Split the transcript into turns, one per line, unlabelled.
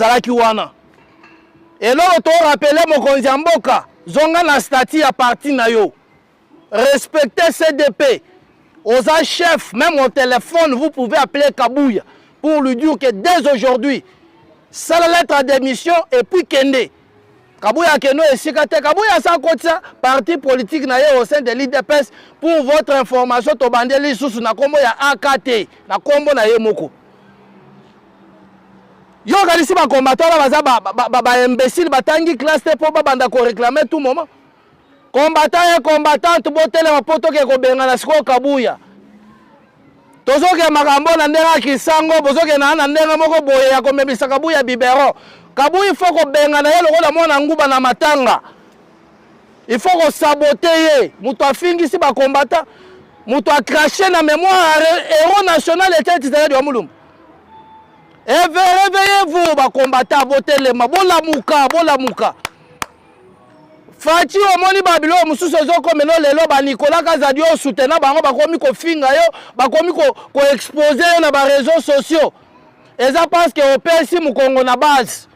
zalaki wana eloko to rappeler mokonzi ya mboka zonga na statut ya parti na yo respectez CDP aux chefs même au téléphone vous pouvez appeler Kabouya pour lui dire que dès aujourd'hui ça la lettre de démission et puis kende Kabouya keno esika te Kabouya sa kotisa parti politique na ye au sein de l'IDPS pour votre information to bandeli susu na kombo ya AKT na kombo na ye moko yo kalisi ba combattant baza ba imbécile batangi classe te po ba banda ko réclamer tout moment combattant et combattante botele mapoto ke ko benga na siko Kabouya tozoke makambo na ndenga kisango bozoke na ndenga moko boye ya komebisa Kabouya bibero Kabouya il faut ko benga na ye lokola mwana nguba na matanga il faut ko saboter ye muto afingisi ba combattant muto a craché na mémoire héros national était titulaire de Mulumba. Réveillez-vous, ba combattant botelema bola muka Fati omoni babilo mususu ezoko meno lelo ba Nicolas Kazadio soutenant bango bakomi ko finga yo bakomi ko exposer na ba réseaux sociaux eza parce que opesi mukongo na base